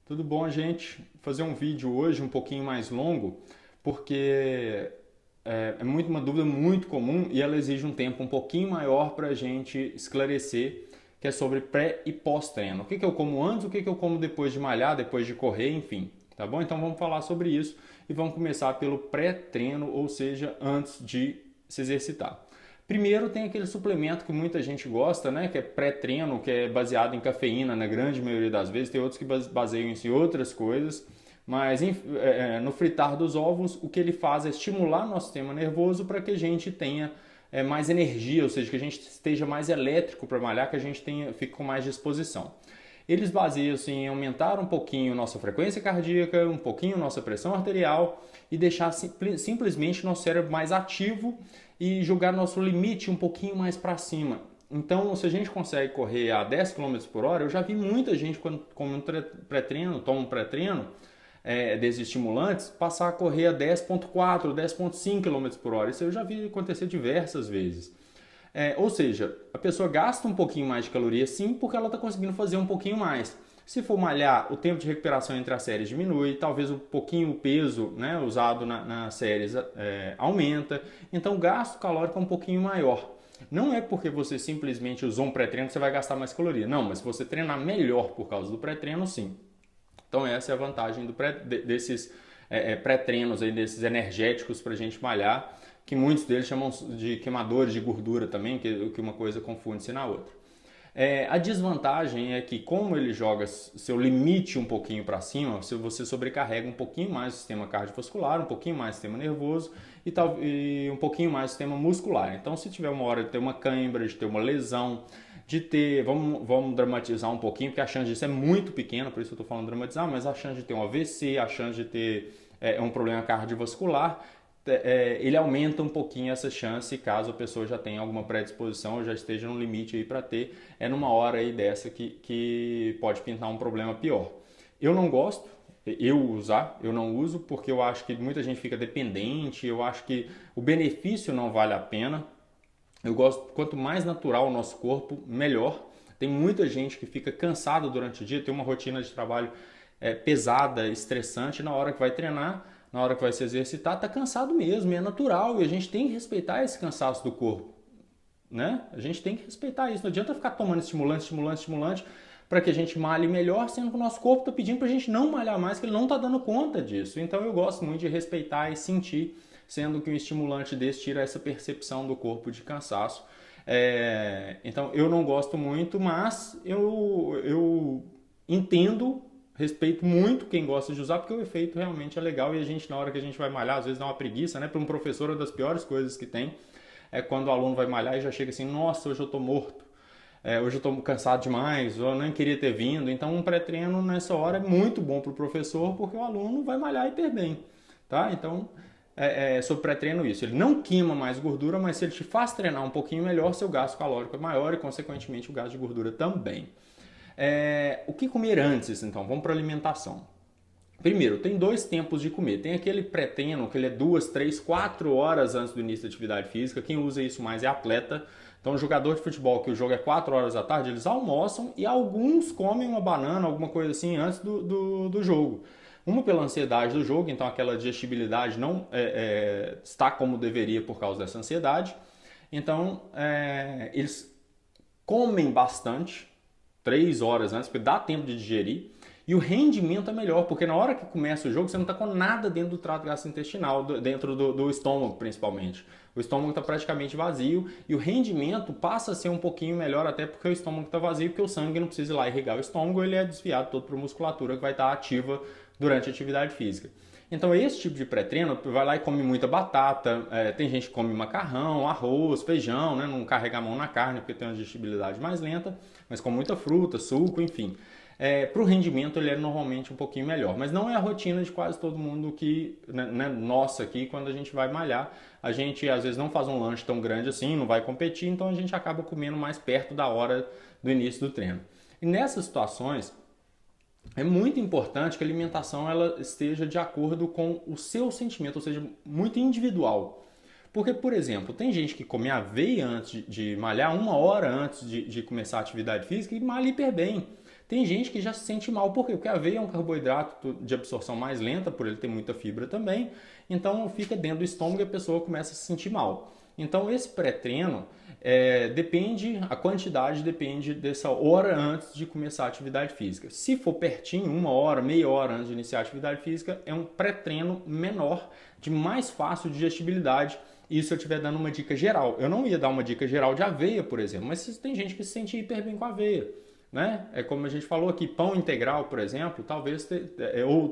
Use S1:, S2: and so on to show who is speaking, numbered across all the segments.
S1: Tudo bom, gente? Vou fazer um vídeo hoje um pouquinho mais longo, porque é muito uma dúvida muito comum e ela exige um tempo um pouquinho maior para a gente esclarecer, que é sobre pré e pós-treino. O que que eu como antes, o que que eu como depois de malhar, depois de correr, enfim. Tá bom? Então vamos falar sobre isso e vamos começar pelo pré-treino, ou seja, antes de se exercitar. Primeiro tem aquele suplemento que muita gente gosta, né? Que é pré-treino, que é baseado em cafeína na grande maioria das vezes. Tem outros que baseiam-se em outras coisas. Mas no fritar dos ovos, o que ele faz é estimular nosso sistema nervoso para que a gente tenha mais energia, ou seja, que a gente esteja mais elétrico para malhar, que a gente fique com mais disposição. Eles baseiam-se em aumentar um pouquinho nossa frequência cardíaca, um pouquinho nossa pressão arterial e deixar simplesmente nosso cérebro mais ativo e jogar nosso limite um pouquinho mais para cima. Então, se a gente consegue correr a 10 km por hora, eu já vi muita gente quando come um pré-treino, toma um pré-treino desses estimulantes, passar a correr a 10,4, 10,5 km por hora. Isso eu já vi acontecer diversas vezes. Ou seja, a pessoa gasta um pouquinho mais de caloria sim, porque ela está conseguindo fazer um pouquinho mais. Se for malhar, o tempo de recuperação entre as séries diminui, talvez um pouquinho o peso, né, usado nas séries aumenta, então o gasto calórico é um pouquinho maior. Não é porque você simplesmente usou um pré-treino que você vai gastar mais caloria, não, mas se você treinar melhor por causa do pré-treino, sim. Então essa é a vantagem desses pré-treinos, aí, desses energéticos para a gente malhar, que muitos deles chamam de queimadores de gordura também, que uma coisa confunde-se na outra. A desvantagem é que, como ele joga seu limite um pouquinho para cima, se você sobrecarrega um pouquinho mais o sistema cardiovascular, um pouquinho mais o sistema nervoso e um pouquinho mais o sistema muscular. Então, se tiver uma hora de ter uma cãibra, de ter uma lesão, de ter, vamos dramatizar um pouquinho, porque a chance disso é muito pequena, por isso eu estou falando dramatizar, mas a chance de ter um AVC, a chance de ter um problema cardiovascular, ele aumenta um pouquinho essa chance caso a pessoa já tenha alguma predisposição ou já esteja no limite aí para ter, numa hora aí dessa que pode pintar um problema pior. Eu não gosto, eu não uso porque eu acho que muita gente fica dependente, eu acho que o benefício não vale a pena. Eu gosto, quanto mais natural o nosso corpo, melhor. Tem muita gente que fica cansada durante o dia, tem uma rotina de trabalho pesada, estressante, na hora que vai treinar, na hora que vai se exercitar, tá cansado mesmo, e é natural, e a gente tem que respeitar esse cansaço do corpo, né? A gente tem que respeitar isso, não adianta ficar tomando estimulante, para que a gente malhe melhor, sendo que o nosso corpo está pedindo para a gente não malhar mais, que ele não está dando conta disso. Então eu gosto muito de respeitar e sentir, sendo que um estimulante desse tira essa percepção do corpo de cansaço. Então eu não gosto muito, mas eu entendo, respeito muito quem gosta de usar, porque o efeito realmente é legal e a gente, na hora que a gente vai malhar, às vezes dá uma preguiça, né? Para um professor, uma das piores coisas que tem é quando o aluno vai malhar e já chega assim, nossa, hoje eu tô morto, hoje eu tô cansado demais, ou eu nem queria ter vindo. Então um pré-treino nessa hora é muito bom para o professor, porque o aluno vai malhar hiper bem, tá? Então, sobre pré-treino isso, ele não queima mais gordura, mas se ele te faz treinar um pouquinho melhor, seu gasto calórico é maior e consequentemente o gasto de gordura também. O que comer antes, então? Vamos para a alimentação. Primeiro, tem dois tempos de comer. Tem aquele pré-treino, que ele é 2, 3, 4 horas antes do início da atividade física. Quem usa isso mais é atleta. Então, jogador de futebol, que o jogo é 4 horas da tarde, eles almoçam e alguns comem uma banana, alguma coisa assim, antes do jogo. Uma pela ansiedade do jogo, então aquela digestibilidade não está como deveria por causa dessa ansiedade. Então, eles comem bastante, 3 horas antes, porque dá tempo de digerir. E o rendimento é melhor, porque na hora que começa o jogo, você não está com nada dentro do trato gastrointestinal, dentro do estômago principalmente. O estômago está praticamente vazio e o rendimento passa a ser um pouquinho melhor, até porque o estômago está vazio, porque o sangue não precisa ir lá irrigar o estômago, ele é desviado todo para a musculatura que vai estar ativa durante a atividade física. Então esse tipo de pré-treino, vai lá e come muita batata, tem gente que come macarrão, arroz, feijão, né? Não carrega a mão na carne porque tem uma digestibilidade mais lenta, mas com muita fruta, suco, enfim. Para o rendimento ele é normalmente um pouquinho melhor, mas não é a rotina de quase todo mundo que, né, nossa aqui, quando a gente vai malhar, a gente às vezes não faz um lanche tão grande assim, não vai competir, então a gente acaba comendo mais perto da hora do início do treino. E nessas situações, é muito importante que a alimentação ela esteja de acordo com o seu sentimento, ou seja, muito individual. Porque, por exemplo, tem gente que come aveia antes de malhar, uma hora antes de começar a atividade física e malha hiper bem. Tem gente que já se sente mal, por quê? Porque a aveia é um carboidrato de absorção mais lenta, por ele ter muita fibra também, então fica dentro do estômago e a pessoa começa a se sentir mal. Então esse pré-treino depende, a quantidade depende dessa hora antes de começar a atividade física. Se for pertinho, 1 hora, meia hora antes de iniciar a atividade física, é um pré-treino menor, de mais fácil digestibilidade. Isso eu estiver dando uma dica geral. Eu não ia dar uma dica geral de aveia, por exemplo, mas tem gente que se sente hiper bem com aveia. Né? É como a gente falou aqui, pão integral, por exemplo, talvez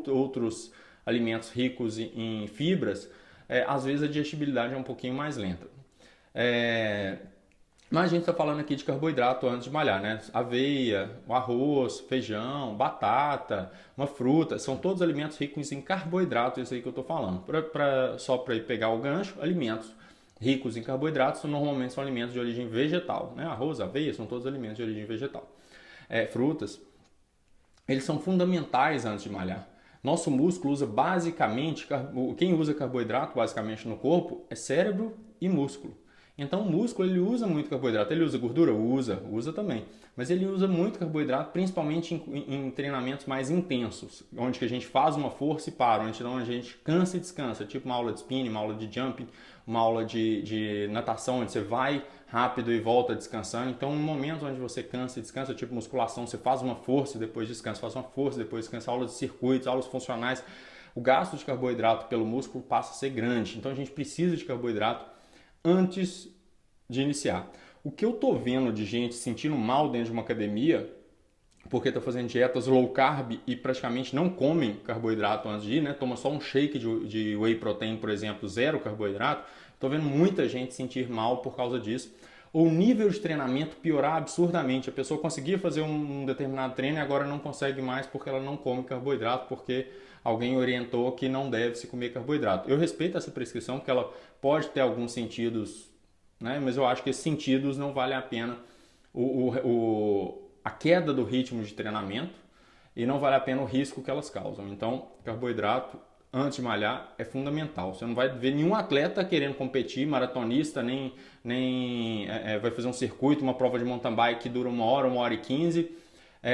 S1: outros alimentos ricos em fibras, às vezes a digestibilidade é um pouquinho mais lenta. Mas a gente está falando aqui de carboidrato antes de malhar, né? Aveia, o arroz, feijão, batata, uma fruta, são todos alimentos ricos em carboidrato, isso aí que eu estou falando. Só para pegar o gancho, alimentos ricos em carboidratos normalmente são alimentos de origem vegetal, né? Arroz, aveia, são todos alimentos de origem vegetal. Frutas, eles são fundamentais antes de malhar. Nosso músculo usa basicamente, quem usa carboidrato basicamente no corpo é cérebro e músculo. Então o músculo ele usa muito carboidrato, ele usa gordura? Usa também. Mas ele usa muito carboidrato, principalmente em treinamentos mais intensos, onde que a gente faz uma força e para, onde a gente cansa e descansa, tipo uma aula de spinning, uma aula de jumping, uma aula de natação, onde você vai rápido e volta descansando. Então, em momentos onde você cansa e descansa, tipo musculação, você faz uma força e depois descansa, faz uma força e depois descansa, aulas de circuitos, aulas funcionais, o gasto de carboidrato pelo músculo passa a ser grande. Então, a gente precisa de carboidrato antes de iniciar. O que eu tô vendo de gente sentindo mal dentro de uma academia, porque está fazendo dietas low carb e praticamente não comem carboidrato antes de ir, né? Toma só um shake de whey protein, por exemplo, 0 carboidrato. Estou vendo muita gente sentir mal por causa disso. Ou o nível de treinamento piorar absurdamente. A pessoa conseguia fazer um determinado treino e agora não consegue mais porque ela não come carboidrato, porque alguém orientou que não deve se comer carboidrato. Eu respeito essa prescrição porque ela pode ter alguns sentidos, né? Mas eu acho que esses sentidos não valem a pena a queda do ritmo de treinamento e não vale a pena o risco que elas causam. Então, carboidrato antes de malhar é fundamental. Você não vai ver nenhum atleta querendo competir, maratonista, nem vai fazer um circuito, uma prova de mountain bike que dura 1 hora e 15,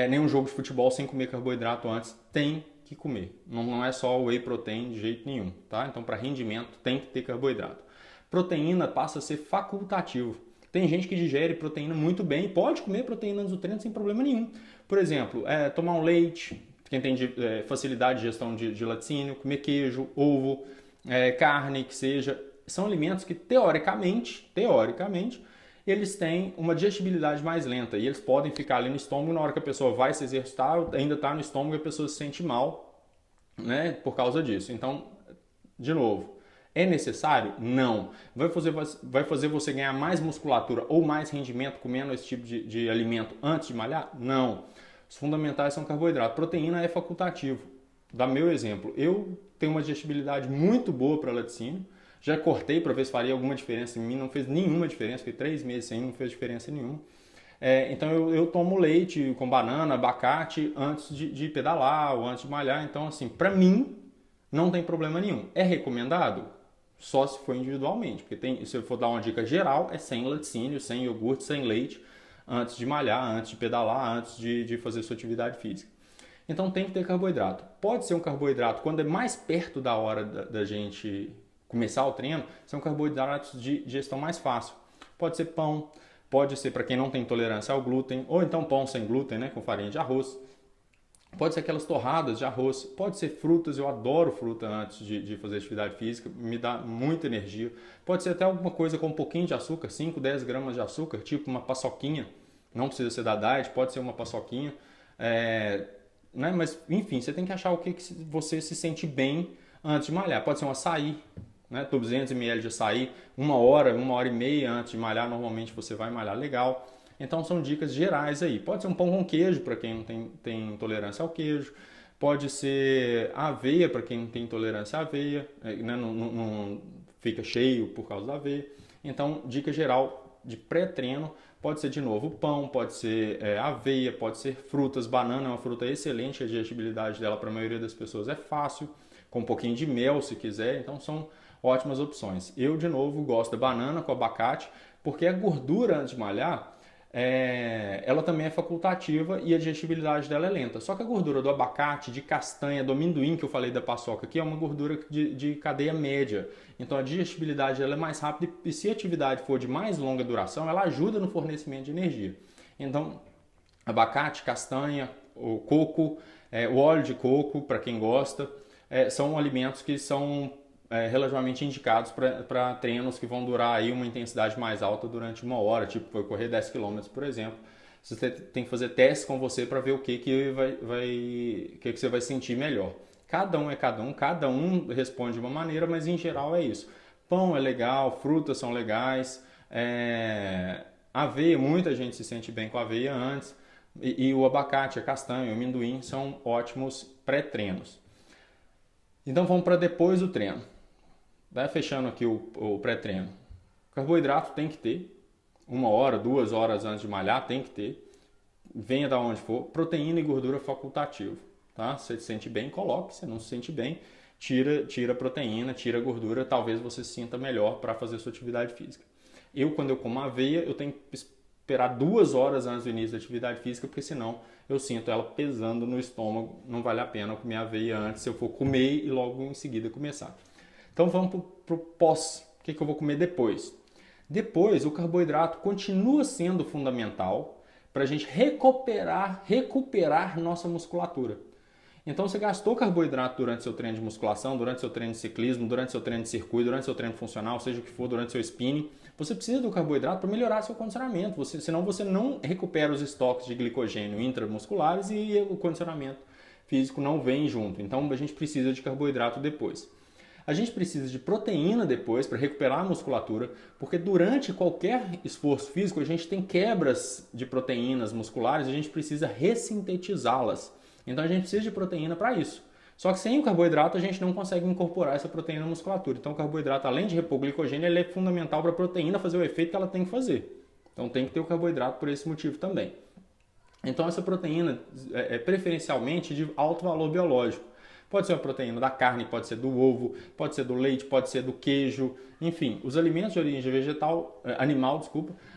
S1: nem um jogo de futebol sem comer carboidrato antes. Tem que comer. Não é só whey protein de jeito nenhum, tá? Então, para rendimento, tem que ter carboidrato. Proteína passa a ser facultativo. Tem gente que digere proteína muito bem e pode comer proteína antes do treino sem problema nenhum. Por exemplo, tomar um leite, quem tem facilidade de gestão de laticínio, comer queijo, ovo, carne, que seja. São alimentos que, teoricamente, eles têm uma digestibilidade mais lenta e eles podem ficar ali no estômago na hora que a pessoa vai se exercitar, ainda está no estômago e a pessoa se sente mal, né, por causa disso. Então, de novo, é necessário? Não. Vai fazer você ganhar mais musculatura ou mais rendimento comendo esse tipo de alimento antes de malhar? Não. Os fundamentais são carboidrato. Proteína é facultativo. Dá meu exemplo. Eu tenho uma digestibilidade muito boa para laticínio. Já cortei para ver se faria alguma diferença em mim. Não fez nenhuma diferença. Fiquei 3 meses sem, não fez diferença nenhuma. Então eu tomo leite com banana, abacate antes de pedalar ou antes de malhar. Então, assim, para mim, não tem problema nenhum. É recomendado? Só se for individualmente. Porque se eu for dar uma dica geral, é sem laticínio, sem iogurte, sem leite, antes de malhar, antes de pedalar, antes de fazer sua atividade física. Então tem que ter carboidrato. Pode ser um carboidrato, quando é mais perto da hora da gente começar o treino, são carboidratos de digestão mais fácil. Pode ser pão, pode ser para quem não tem intolerância ao glúten, ou então pão sem glúten, né, com farinha de arroz. Pode ser aquelas torradas de arroz, pode ser frutas, eu adoro fruta antes de fazer atividade física, me dá muita energia. Pode ser até alguma coisa com um pouquinho de açúcar, 5, 10 gramas de açúcar, tipo uma paçoquinha, não precisa ser da diet, pode ser uma paçoquinha. Né? Mas, enfim, você tem que achar o que você se sente bem antes de malhar. Pode ser um açaí, né? 200 ml de açaí, 1 hora e meia antes de malhar, normalmente você vai malhar legal. Então são dicas gerais aí. Pode ser um pão com queijo para quem não tem intolerância ao queijo. Pode ser aveia para quem não tem intolerância à aveia, né? Não fica cheio por causa da aveia. Então, dica geral de pré-treino, pode ser de novo pão, pode ser aveia, pode ser frutas. Banana é uma fruta excelente, a digestibilidade dela para a maioria das pessoas é fácil, com um pouquinho de mel se quiser, então são ótimas opções. Eu, de novo, gosto da banana com abacate, porque a gordura antes de malhar, ela também é facultativa e a digestibilidade dela é lenta. Só que a gordura do abacate, de castanha, do amendoim que eu falei da paçoca aqui, é uma gordura de cadeia média. Então a digestibilidade dela é mais rápida e se a atividade for de mais longa duração, ela ajuda no fornecimento de energia. Então, abacate, castanha, o coco, o óleo de coco, para quem gosta, são alimentos que são relativamente indicados para treinos que vão durar aí uma intensidade mais alta durante uma hora, tipo foi correr 10 quilômetros, por exemplo. Você tem que fazer testes com você para ver o que você vai sentir melhor. Cada um é cada um responde de uma maneira, mas em geral é isso. Pão é legal, frutas são legais, aveia, muita gente se sente bem com aveia antes, e o abacate, a castanha, o amendoim são ótimos pré-treinos. Então vamos para depois do treino. Fechando aqui o pré-treino. Carboidrato tem que ter. 1 hora, 2 horas antes de malhar tem que ter. Venha da onde for. Proteína e gordura facultativo. Tá? Se você se sente bem, coloque. Se não se sente bem, tira a proteína, tira a gordura. Talvez você se sinta melhor para fazer sua atividade física. Quando eu como aveia, eu tenho que esperar 2 horas antes do início da atividade física, porque senão eu sinto ela pesando no estômago. Não vale a pena eu comer aveia antes, se eu for comer e logo em seguida começar. Então vamos para o pós. O que eu vou comer depois? Depois, o carboidrato continua sendo fundamental para a gente recuperar nossa musculatura. Então você gastou carboidrato durante seu treino de musculação, durante seu treino de ciclismo, durante seu treino de circuito, durante seu treino funcional, seja o que for, durante seu spinning. Você precisa do carboidrato para melhorar seu condicionamento, senão você não recupera os estoques de glicogênio intramusculares e o condicionamento físico não vem junto. Então a gente precisa de carboidrato depois. A gente precisa de proteína depois para recuperar a musculatura, porque durante qualquer esforço físico a gente tem quebras de proteínas musculares e a gente precisa ressintetizá-las. Então a gente precisa de proteína para isso. Só que sem o carboidrato a gente não consegue incorporar essa proteína na musculatura. Então o carboidrato, além de repor glicogênio, ele é fundamental para a proteína fazer o efeito que ela tem que fazer. Então tem que ter o carboidrato por esse motivo também. Então essa proteína é preferencialmente de alto valor biológico. Pode ser uma proteína da carne, pode ser do ovo, pode ser do leite, pode ser do queijo. Enfim, os alimentos de origem animal,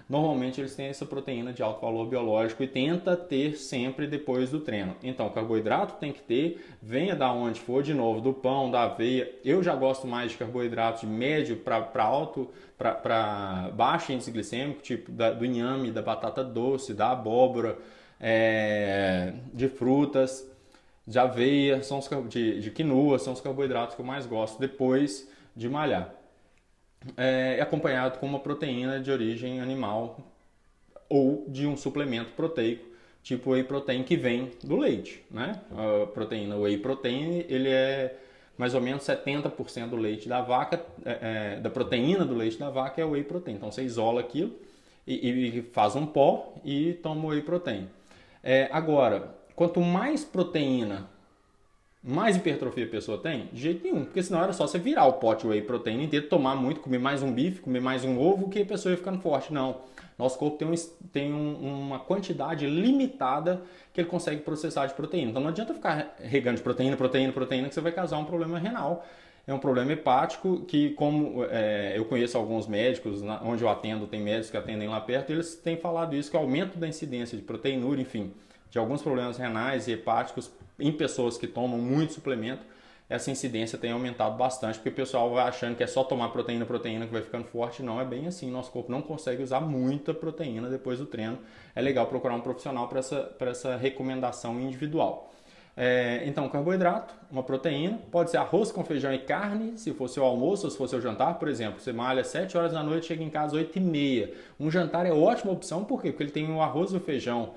S1: normalmente eles têm essa proteína de alto valor biológico e tenta ter sempre depois do treino. Então, carboidrato tem que ter, venha da onde for, de novo, do pão, da aveia. Eu já gosto mais de carboidratos de médio para alto, para baixo índice glicêmico, tipo do inhame, da batata doce, da abóbora, de frutas. De aveia, de quinoa, são os carboidratos que eu mais gosto depois de malhar. Acompanhado com uma proteína de origem animal ou de um suplemento proteico, tipo whey protein, que vem do leite, né? A proteína whey protein, ele é mais ou menos 70% do leite da vaca, da proteína do leite da vaca é o whey protein. Então você isola aquilo e faz um pó e toma o whey protein. Agora, quanto mais proteína, mais hipertrofia a pessoa tem, de jeito nenhum. Porque senão era só você virar o pote whey protein inteiro, tomar muito, comer mais um bife, comer mais um ovo, que a pessoa ia ficando forte. Não. Nosso corpo tem uma quantidade limitada que ele consegue processar de proteína. Então não adianta ficar regando de proteína, que você vai causar um problema renal. É um problema hepático que, como eu conheço alguns médicos, onde eu atendo, tem médicos que atendem lá perto, e eles têm falado isso, que o aumento da incidência de proteinúria, enfim, de alguns problemas renais e hepáticos em pessoas que tomam muito suplemento, essa incidência tem aumentado bastante, porque o pessoal vai achando que é só tomar proteína que vai ficando forte. Não é bem assim, nosso corpo não consegue usar muita proteína depois do treino. É legal procurar um profissional para essa recomendação individual. Então, carboidrato, uma proteína, pode ser arroz com feijão e carne, se for seu almoço ou se for seu jantar, por exemplo. Você malha 7 horas da noite, chega em casa 8h30. Um jantar é ótima opção, por quê? Porque ele tem o arroz e o feijão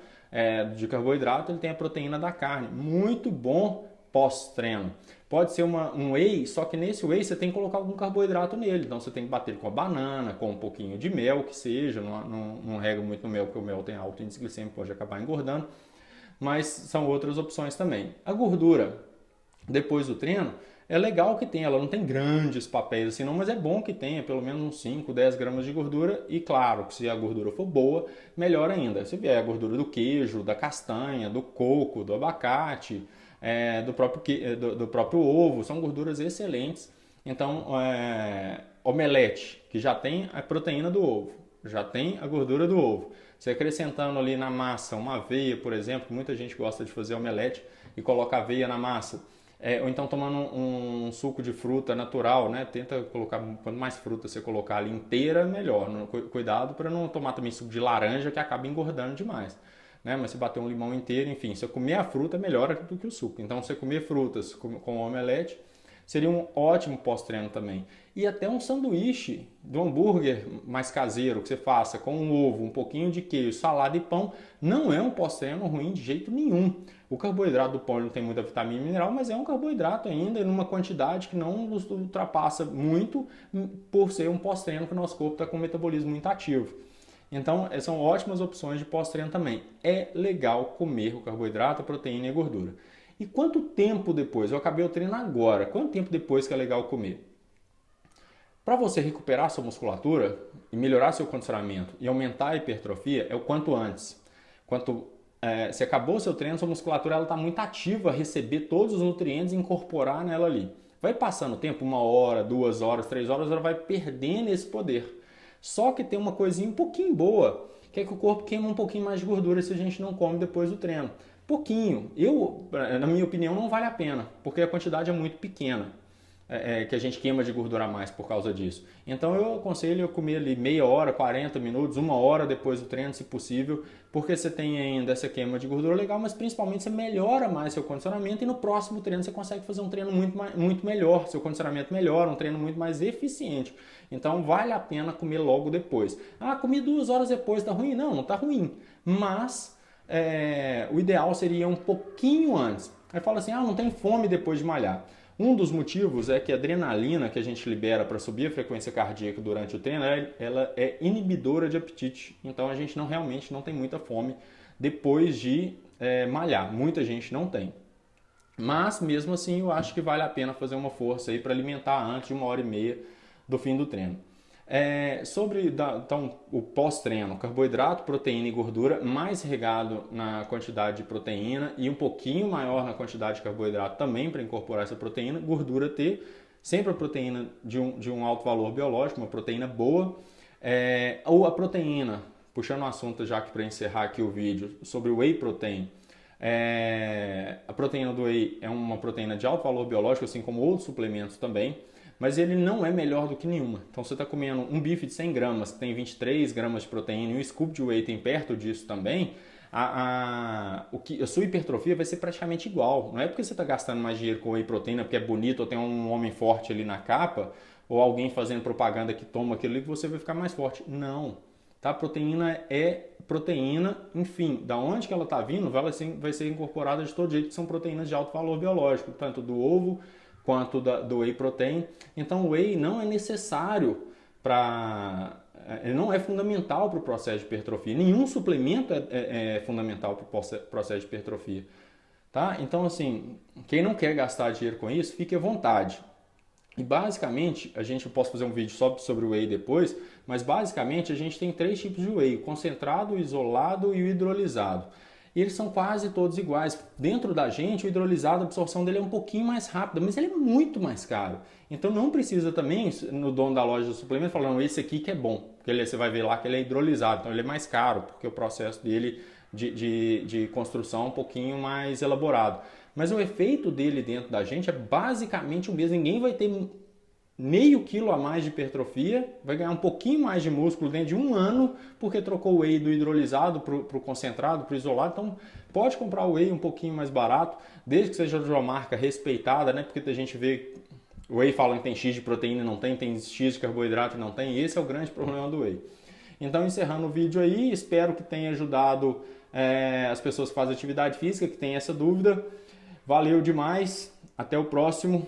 S1: de carboidrato, ele tem a proteína da carne. Muito bom pós-treino. Pode ser um whey, só que nesse whey você tem que colocar algum carboidrato nele. Então você tem que bater com a banana, com um pouquinho de mel, que seja. Não rega muito no mel, porque o mel tem alto índice glicêmico, pode acabar engordando. Mas são outras opções também. A gordura, depois do treino, é legal que tenha. Ela não tem grandes papéis assim não, mas é bom que tenha pelo menos uns 5, 10 gramas de gordura. E claro, que se a gordura for boa, melhor ainda. Se vier a gordura do queijo, da castanha, do coco, do abacate, do próprio ovo, são gorduras excelentes. Então, omelete, que já tem a proteína do ovo, já tem a gordura do ovo. Você acrescentando ali na massa uma aveia, por exemplo, que muita gente gosta de fazer omelete e colocar aveia na massa. Ou então tomando um suco de fruta natural, né? Tenta colocar, quanto mais fruta você colocar ali inteira, melhor. Cuidado para não tomar também suco de laranja que acaba engordando demais. Né? Mas se bater um limão inteiro, enfim, se eu comer a fruta, melhor do que o suco. Então, se você comer frutas com omelete, seria um ótimo pós-treino também. E até um sanduíche do hambúrguer mais caseiro que você faça com um ovo, um pouquinho de queijo, salada e pão, não é um pós-treino ruim de jeito nenhum. O carboidrato do pão não tem muita vitamina e mineral, mas é um carboidrato ainda numa quantidade que não ultrapassa muito por ser um pós-treino que o nosso corpo está com um metabolismo muito ativo. Então, são ótimas opções de pós-treino também. É legal comer o carboidrato, a proteína e a gordura. E quanto tempo depois? Eu acabei o treino agora. Quanto tempo depois que é legal comer? Para você recuperar sua musculatura e melhorar seu condicionamento e aumentar a hipertrofia, é o quanto antes. Se acabou o seu treino, sua musculatura está muito ativa a receber todos os nutrientes e incorporar nela ali. Vai passando o tempo, 1 hora, 2 horas, 3 horas, ela vai perdendo esse poder. Só que tem uma coisinha um pouquinho boa, que é que o corpo queima um pouquinho mais de gordura se a gente não come depois do treino. Pouquinho. Na minha opinião, não vale a pena, porque a quantidade é muito pequena. Que a gente queima de gordura a mais por causa disso. Então eu aconselho a comer ali meia hora, 40 minutos, 1 hora depois do treino, se possível, porque você tem ainda essa queima de gordura legal, mas principalmente você melhora mais seu condicionamento e no próximo treino você consegue fazer um treino muito melhor, seu condicionamento melhora, um treino muito mais eficiente. Então vale a pena comer logo depois. Ah, comi 2 horas depois, tá ruim? Não tá ruim, mas o ideal seria um pouquinho antes. Aí fala assim, não tem fome depois de malhar. Um dos motivos é que a adrenalina que a gente libera para subir a frequência cardíaca durante o treino, ela é inibidora de apetite. Então a gente realmente não tem muita fome depois de malhar. Muita gente não tem. Mas mesmo assim eu acho que vale a pena fazer uma força aí para alimentar antes de 1h30 do fim do treino. Então, o pós-treino, carboidrato, proteína e gordura, mais regado na quantidade de proteína e um pouquinho maior na quantidade de carboidrato também para incorporar essa proteína, gordura ter sempre a proteína de um alto valor biológico, uma proteína boa, ou a proteína, puxando o assunto já que para encerrar aqui o vídeo, sobre o whey protein. A proteína do whey é uma proteína de alto valor biológico, assim como outros suplementos também, mas ele não é melhor do que nenhuma. Então você está comendo um bife de 100 gramas, que tem 23 gramas de proteína, e um scoop de whey tem perto disso também, a sua hipertrofia vai ser praticamente igual. Não é porque você está gastando mais dinheiro com whey proteína, porque é bonito, ou tem um homem forte ali na capa, ou alguém fazendo propaganda que toma aquilo ali, que você vai ficar mais forte. Não. Tá? Proteína é proteína, enfim, da onde que ela está vindo, vai ser incorporada de todo jeito, que são proteínas de alto valor biológico, tanto do ovo, quanto do whey protein. Então o whey não é necessário ele não é fundamental para o processo de hipertrofia. Nenhum suplemento é fundamental para o processo de hipertrofia. Tá? Então assim, quem não quer gastar dinheiro com isso, fique à vontade. E basicamente, eu posso fazer um vídeo só sobre o whey depois, mas basicamente a gente tem 3 tipos de whey: o concentrado, o isolado e o hidrolisado. E eles são quase todos iguais. Dentro da gente, o hidrolisado, a absorção dele é um pouquinho mais rápida, mas ele é muito mais caro. Então não precisa também, no dono da loja do suplemento, falando esse aqui que é bom. Porque você vai ver lá que ele é hidrolisado, então ele é mais caro, porque o processo dele de construção é um pouquinho mais elaborado. Mas o efeito dele dentro da gente é basicamente o mesmo. Ninguém vai ter meio quilo a mais de hipertrofia, vai ganhar um pouquinho mais de músculo dentro de 1 ano, porque trocou o whey do hidrolisado para o concentrado, para o isolado. Então pode comprar o whey um pouquinho mais barato, desde que seja de uma marca respeitada, né? Porque a gente vê o whey falando que tem X de proteína e não tem X de carboidrato e não tem, e esse é o grande problema do whey. Então, encerrando o vídeo aí, espero que tenha ajudado as pessoas que fazem atividade física, que têm essa dúvida. Valeu demais, até o próximo.